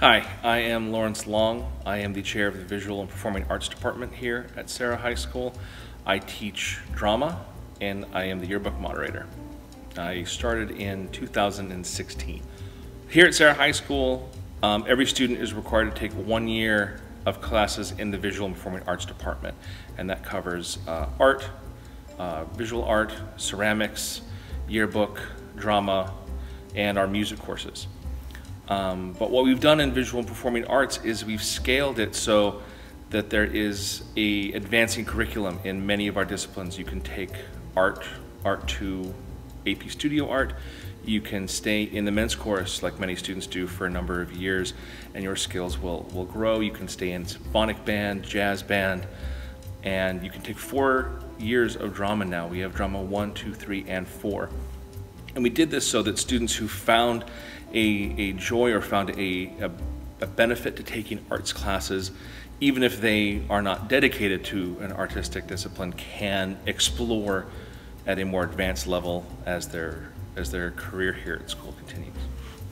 Hi, I am Lawrence Long. I am the chair of the Visual and Performing Arts Department here at Serra High School. I teach drama and I am the yearbook moderator. I started in 2016. Here at Serra High School, every student is required to take 1 year of classes in the Visual and Performing Arts Department, and that covers art, visual art, ceramics, yearbook, drama, and our music courses. But what we've done in visual and performing arts is we've scaled it so that there is a advancing curriculum in many of our disciplines. You can take art to AP Studio Art. You can stay in the men's chorus like many students do for a number of years and your skills will grow. You can stay in symphonic band, jazz band, and you can take 4 years of drama now. We have drama 1, 2, 3, and 4. And we did this so that students who found a joy or found a benefit to taking arts classes, even if they are not dedicated to an artistic discipline, can explore at a more advanced level as their career here at school continues.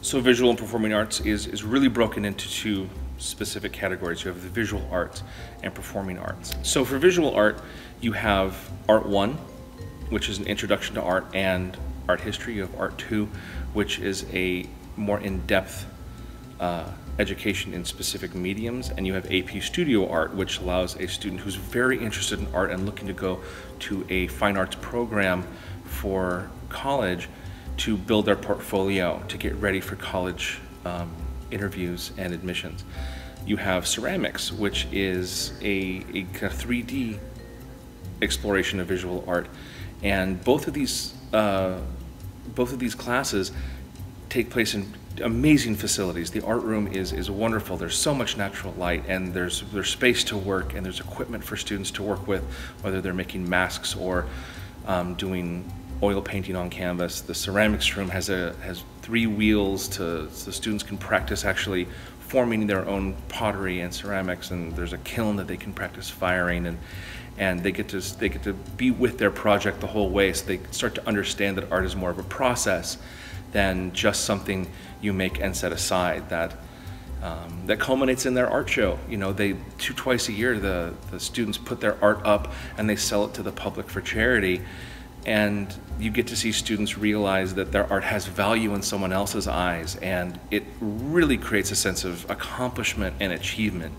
So visual and performing arts is really broken into 2 specific categories. You have the visual arts and performing arts. So for visual art, you have Art 1, which is an introduction to art and art history. You have Art 2, which is a more in-depth education in specific mediums, and you have AP Studio Art, which allows a student who's very interested in art and looking to go to a fine arts program for college to build their portfolio, to get ready for college interviews and admissions. You have ceramics, which is a kind of 3D exploration of visual art, and both of these classes take place in amazing facilities. The art room is wonderful. There's so much natural light, and there's space to work, and there's equipment for students to work with, whether they're making masks or doing oil painting on canvas. The ceramics room has 3 wheels so students can practice actually forming their own pottery and ceramics, and there's a kiln that they can practice firing, and they get to be with their project the whole way, so they start to understand that art is more of a process than just something you make and set aside that culminates in their art show. You know, twice a year the students put their art up and they sell it to the public for charity, and you get to see students realize that their art has value in someone else's eyes, and it really creates a sense of accomplishment and achievement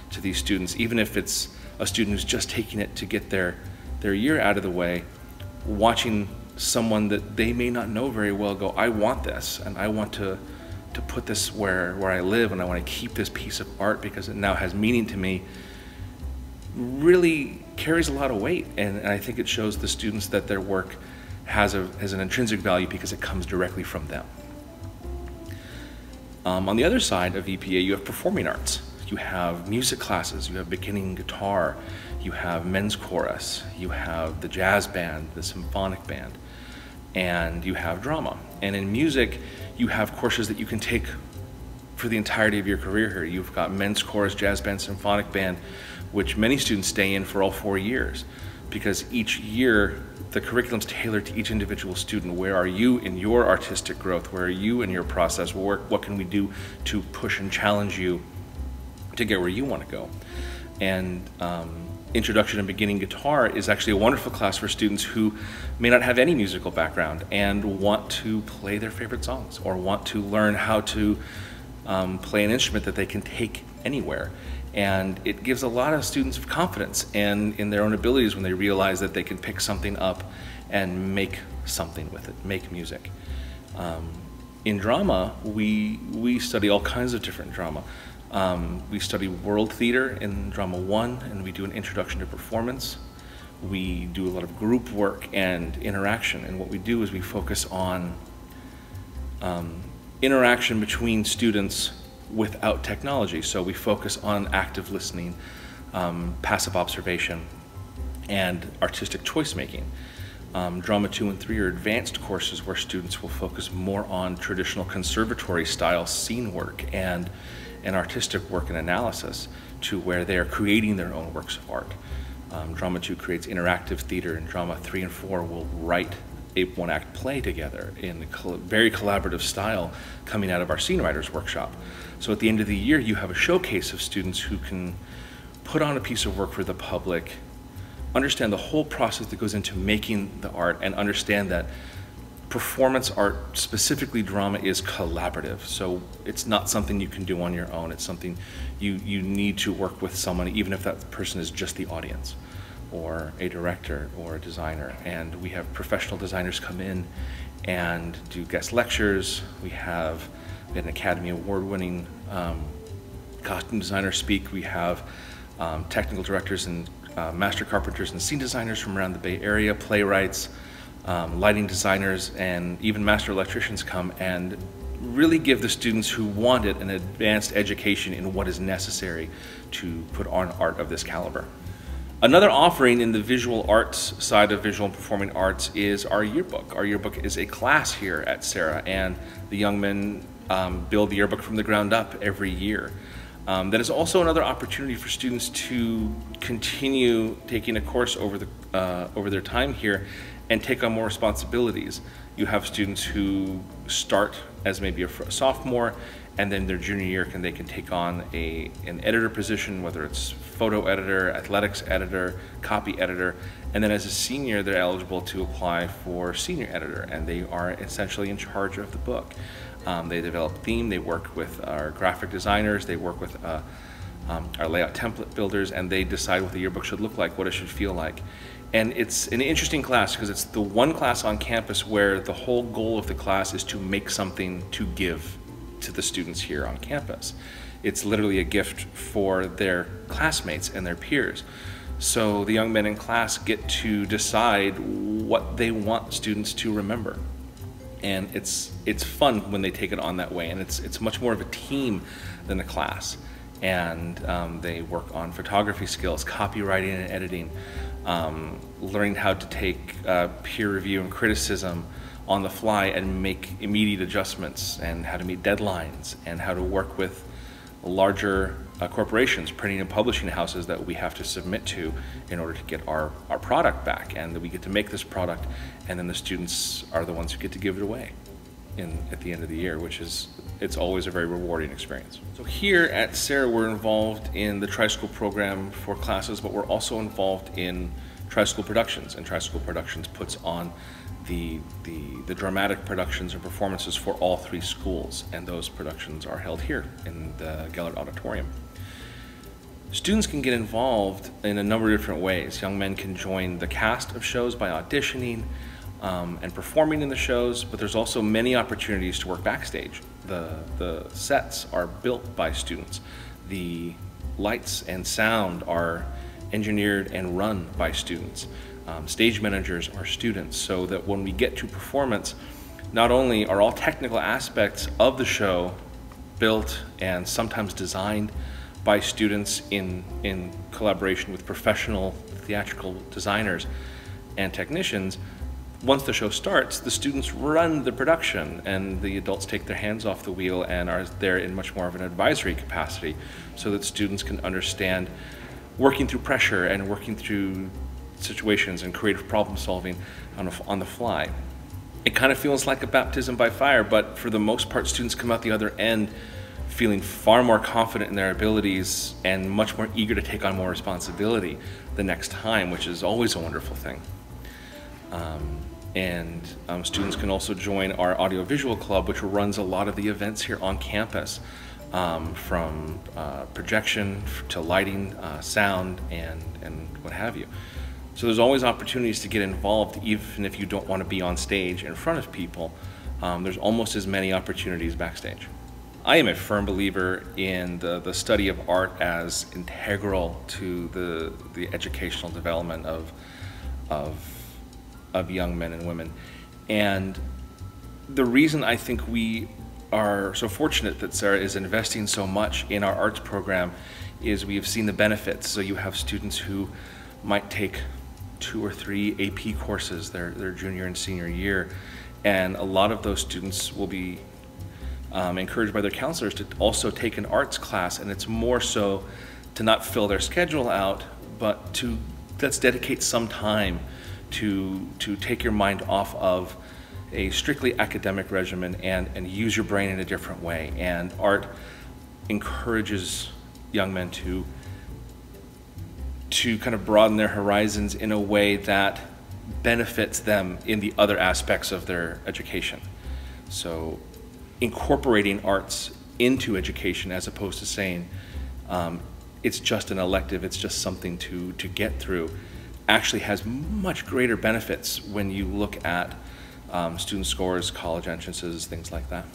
to these students, even if it's a student who's just taking it to get their year out of the way. Watching someone that they may not know very well go, I want this, and I want to put this where I live, and I want to keep this piece of art because it now has meaning to me, really carries a lot of weight. And I think it shows the students that their work has an intrinsic value because it comes directly from them. On the other side of EPA, you have performing arts. You have music classes, you have beginning guitar, you have men's chorus, you have the jazz band, the symphonic band, and you have drama. And in music, you have courses that you can take for the entirety of your career here. You've got men's chorus, jazz band, symphonic band, which many students stay in for all 4 years, because each year the curriculum's tailored to each individual student. Where are you in your artistic growth? Where are you in your process? What can we do to push and challenge you to get where you want to go? And Introduction and Beginning Guitar is actually a wonderful class for students who may not have any musical background and want to play their favorite songs, or want to learn how to play an instrument that they can take anywhere. And it gives a lot of students confidence and in their own abilities when they realize that they can pick something up and make something with it, make music. In drama, we study all kinds of different drama. We study world theater in drama 1, and we do an introduction to performance. We do a lot of group work and interaction, and what we do is we focus on interaction between students without technology. So we focus on active listening, passive observation, and artistic choice making. Drama 2 and 3 are advanced courses where students will focus more on traditional conservatory style scene work and artistic work and analysis, to where they are creating their own works of art. Drama 2 creates interactive theater, and Drama 3 and 4 will write a one-act play together in a very collaborative style coming out of our scene writers workshop. So at the end of the year, you have a showcase of students who can put on a piece of work for the public, understand the whole process that goes into making the art, and understand that performance art, specifically drama, is collaborative. So it's not something you can do on your own. It's something you need to work with someone, even if that person is just the audience, or a director, or a designer. And we have professional designers come in and do guest lectures. We have an Academy Award-winning costume designer speak. We have technical directors and master carpenters and scene designers from around the Bay Area, playwrights, lighting designers, and even master electricians come and really give the students who want it an advanced education in what is necessary to put on art of this caliber. Another offering in the visual arts side of visual and performing arts is our yearbook. Our yearbook is a class here at Serra, and the young men build the yearbook from the ground up every year. That is also another opportunity for students to continue taking a course over their time here and take on more responsibilities. You have students who start as maybe a sophomore, and then their junior year they can take on an editor position, whether it's photo editor, athletics editor, copy editor, and then as a senior they're eligible to apply for senior editor, and they are essentially in charge of the book. They develop theme, they work with our graphic designers, they work with our layout template builders, and they decide what the yearbook should look like, what it should feel like. And it's an interesting class because it's the one class on campus where the whole goal of the class is to make something to give to the students here on campus. It's literally a gift for their classmates and their peers. So the young men in class get to decide what they want students to remember. And it's fun when they take it on that way, and it's much more of a team than a class. And they work on photography skills, copywriting and editing, learning how to take peer review and criticism on the fly and make immediate adjustments, and how to meet deadlines, and how to work with larger corporations, printing and publishing houses that we have to submit to in order to get our product back, and that we get to make this product, and then the students are the ones who get to give it away at the end of the year, which is, it's always a very rewarding experience. So here at Serra, we're involved in the tri-school program for classes, but we're also involved in tri-school productions, and tri-school productions puts on the dramatic productions and performances for all three schools, and those productions are held here in the Gellert Auditorium. Students can get involved in a number of different ways. Young men can join the cast of shows by auditioning and performing in the shows, but there's also many opportunities to work backstage. The sets are built by students. The lights and sound are engineered and run by students. Stage managers are students, so that when we get to performance, not only are all technical aspects of the show built and sometimes designed by students in collaboration with professional theatrical designers and technicians, once the show starts, the students run the production, and the adults take their hands off the wheel and are there in much more of an advisory capacity, so that students can understand working through pressure and working through situations and creative problem solving on the fly. It kind of feels like a baptism by fire, but for the most part, students come out the other end feeling far more confident in their abilities and much more eager to take on more responsibility the next time, which is always a wonderful thing. Students can also join our audiovisual club, which runs a lot of the events here on campus, from projection to lighting, sound, and what have you. So there's always opportunities to get involved, even if you don't want to be on stage in front of people. There's almost as many opportunities backstage. I am a firm believer in the study of art as integral to the educational development of young men and women. And the reason I think we are so fortunate that Serra is investing so much in our arts program is we have seen the benefits. So you have students who might take 2 or 3 AP courses their junior and senior year, and a lot of those students will be encouraged by their counselors to also take an arts class, and it's more so to not fill their schedule out, but let's dedicate some time to take your mind off of a strictly academic regimen and use your brain in a different way. And art encourages young men to kind of broaden their horizons in a way that benefits them in the other aspects of their education. So incorporating arts into education as opposed to saying it's just an elective, it's just something to get through, actually has much greater benefits when you look at student scores, college entrances, things like that.